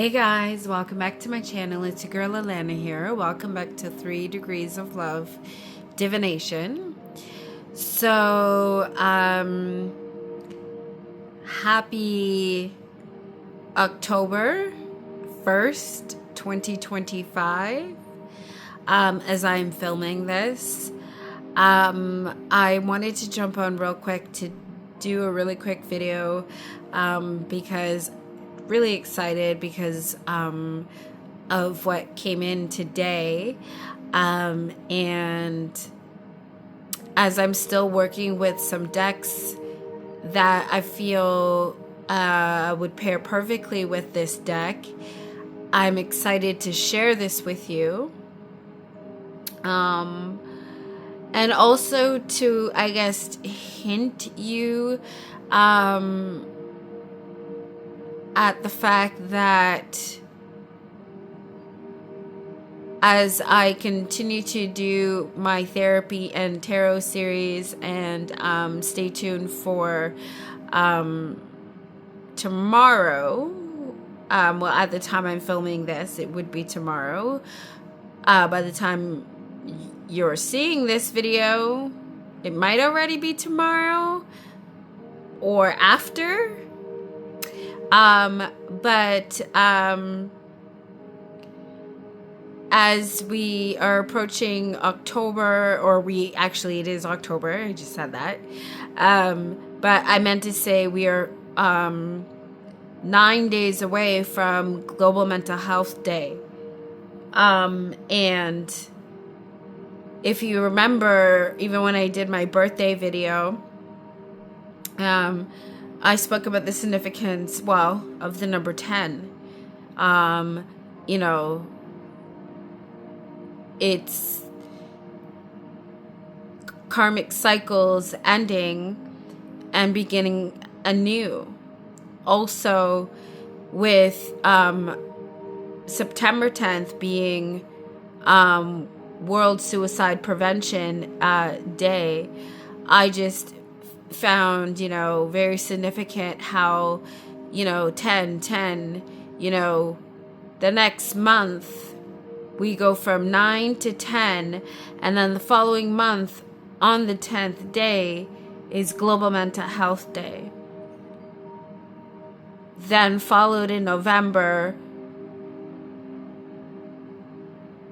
Hey guys, welcome back to my channel. It's your girl Alana here. Welcome back to 3 Degrees of Love Divination. So, happy October 1st, 2025, as I'm filming this. I wanted to jump on real quick to do a really quick video because really excited because of what came in today, and as I'm still working with some decks that I feel would pair perfectly with this deck, I'm excited to share this with you, and also to, I guess, hint you at the fact that as I continue to do my therapy and tarot series, and stay tuned for tomorrow, well, at the time I'm filming this, it would be tomorrow. By the time you're seeing this video, it might already be tomorrow or after. As we are approaching October, it is October, I just said that. But I meant to say we are 9 days away from Global Mental Health Day. And if you remember, even when I did my birthday video, I spoke about the significance, of the number 10. It's karmic cycles ending and beginning anew. Also, with September 10th being World Suicide Prevention Day, I just found, very significant how, 10, the next month we go from 9 to 10, and then the following month on the 10th day is Global Mental Health Day. Then followed in November,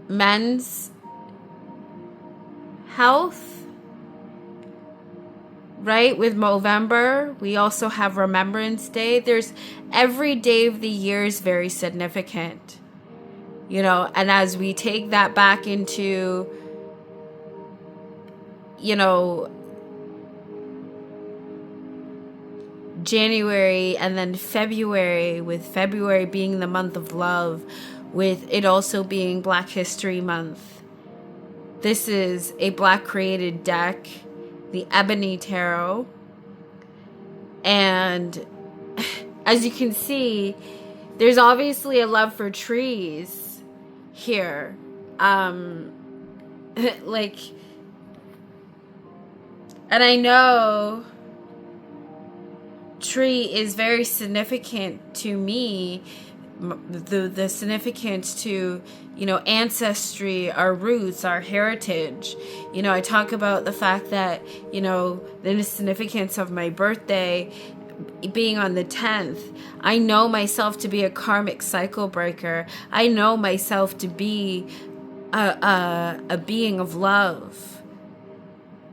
Men's Health. Right, with November, we also have Remembrance Day. There's every day of the year is very significant, and as we take that back into, January and then February, with February being the month of love, with it also being Black History Month. This is a Black created deck, the Ebony Tarot, and as you can see, there's obviously a love for trees here. And I know tree is very significant to me, the significance to, ancestry, our roots, our heritage. I talk about the fact that, the significance of my birthday being on the 10th. I know myself to be a karmic cycle breaker. I know myself to be a being of love.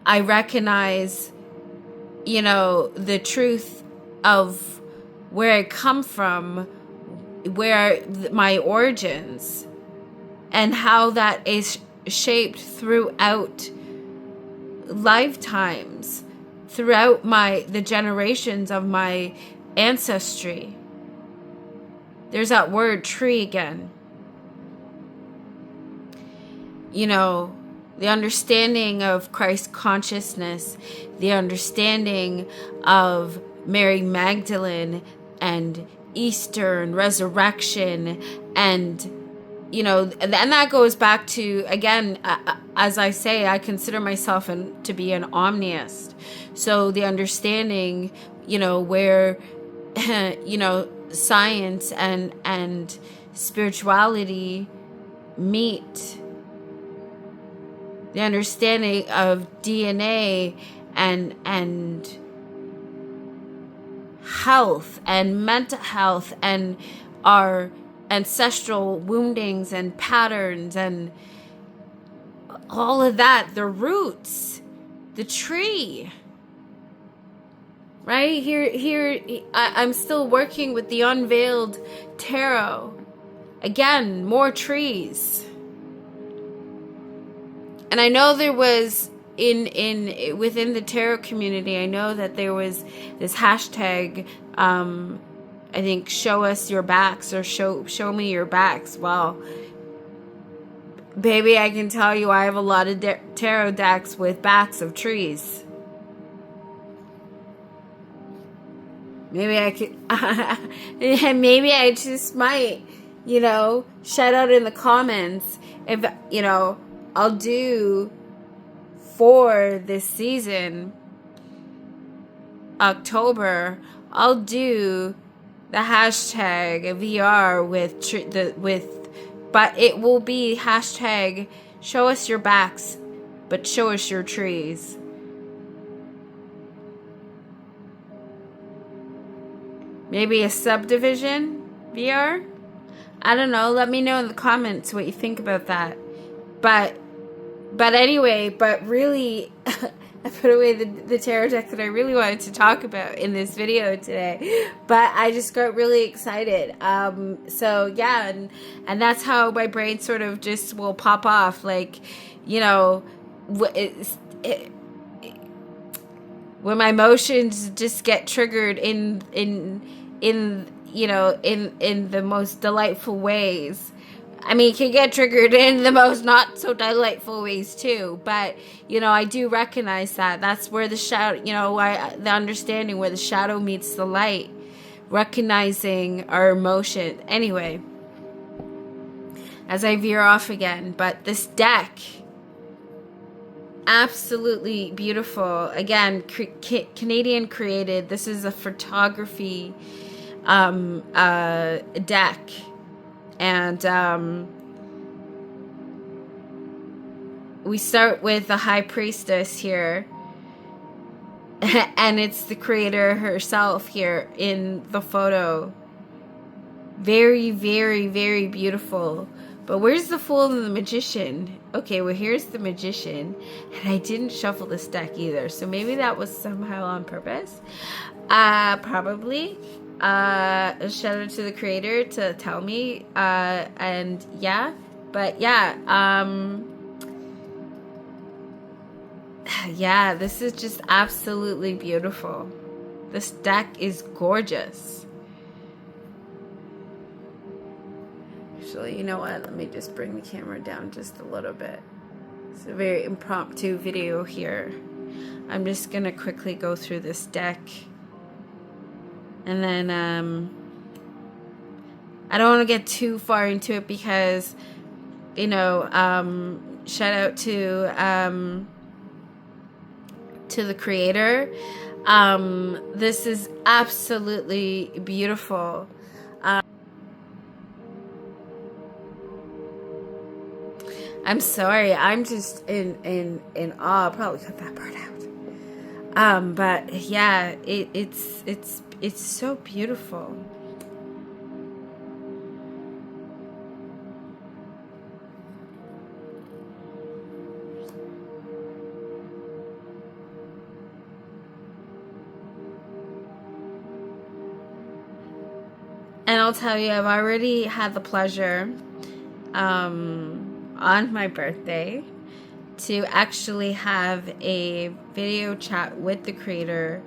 I recognize, the truth of where I come from, where my origins, and how that is shaped throughout lifetimes, throughout the generations of my ancestry. There's that word tree again. The understanding of Christ consciousness, the understanding of Mary Magdalene and Easter and resurrection, and and that goes back to, again, as I say, I consider myself to be an omniist. So the understanding, where science and spirituality meet, the understanding of DNA and health and mental health and our ancestral woundings and patterns and all of that, the roots, the tree. Right here, I'm still working with the unveiled tarot. Again, more trees. And I know there was within the tarot community, I know that there was this hashtag, I think, show us your backs, or show me your backs. Well, baby, I can tell you I have a lot of tarot decks with backs of trees. Maybe I could, maybe I just might, shout out in the comments if, I'll do for this season, October, I'll do the hashtag VR but it will be hashtag show us your backs, but show us your trees. Maybe a subdivision VR? I don't know. Let me know in the comments what you think about that. But anyway, really, I put away the tarot deck that I really wanted to talk about in this video today. But I just got really excited. So yeah, and that's how my brain sort of just will pop off. Like, when my emotions just get triggered in the most delightful ways. I mean, it can get triggered in the most not so delightful ways too, but I do recognize that that's where the shadow, the understanding where the shadow meets the light, recognizing our emotion. Anyway, as I veer off again, but this deck, absolutely beautiful. Again, Canadian created. This is a photography deck, and we start with the High Priestess here, and it's the creator herself here in the photo. Very, very, very beautiful. But where's the Fool and the Magician? Okay, well, here's the Magician. And I didn't shuffle this deck either. So maybe that was somehow on purpose. Probably. Shout out to the creator to tell me. And yeah. But yeah. Yeah, this is just absolutely beautiful. This deck is gorgeous. Actually, you know what? Let me just bring the camera down just a little bit. It's a very impromptu video here. I'm just going to quickly go through this deck. And then, I don't want to get too far into it because, shout out to the creator. This is absolutely beautiful. I'm sorry, I'm just in awe. I'll probably cut that part out. But yeah, it's so beautiful. And I'll tell you, I've already had the pleasure, on my birthday, to actually have a video chat with the creator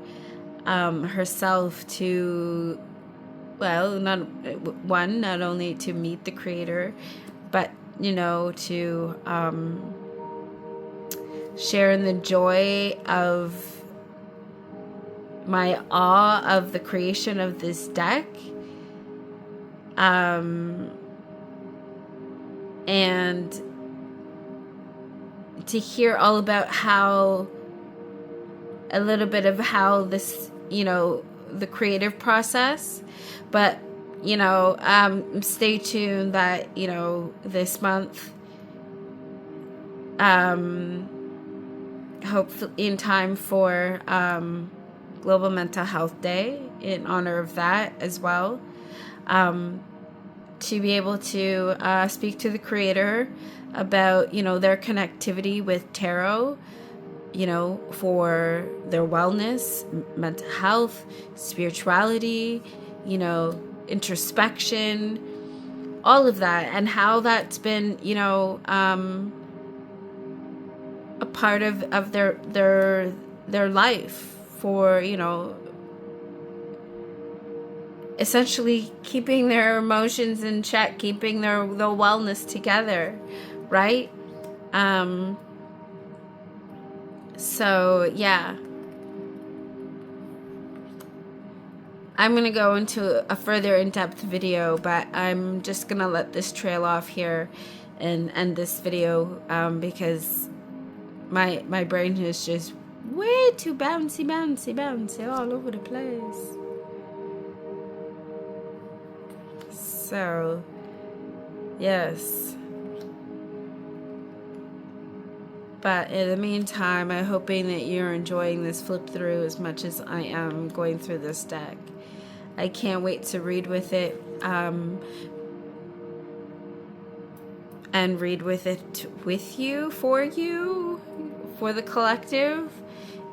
herself, to, well, not only to meet the creator, but to share in the joy of my awe of the creation of this deck, and to hear all about a little bit of how this, the creative process, but stay tuned that, this month, hopefully in time for Global Mental Health Day, in honor of that as well, to be able to speak to the creator about, their connectivity with tarot, for their wellness, mental health, spirituality, introspection, all of that, and how that's been, a part of their life for, essentially keeping their emotions in check, keeping their wellness together, right? So yeah, I'm gonna go into a further in-depth video, but I'm just gonna let this trail off here and end this video, because my brain is just way too bouncy all over the place. So yes, but in the meantime, I'm hoping that you're enjoying this flip through as much as I am going through this deck. I can't wait to read with it, and read with it with you, for the collective,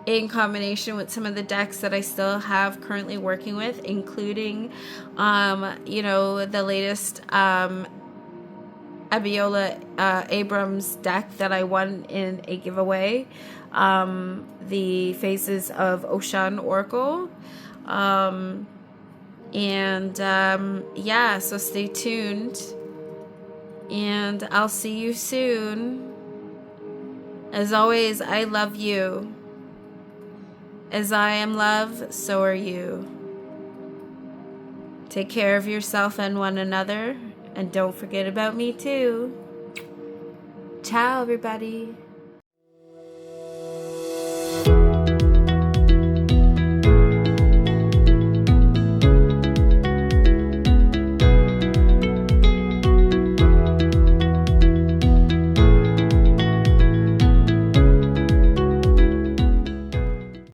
in combination with some of the decks that I still have currently working with, including, the latest Abiola Abrams deck that I won in a giveaway, the Faces of Ocean Oracle, yeah, so stay tuned, and I'll see you soon. As always, I love you. As I am love, so are you. Take care of yourself and one another, and don't forget about me too. Ciao, everybody.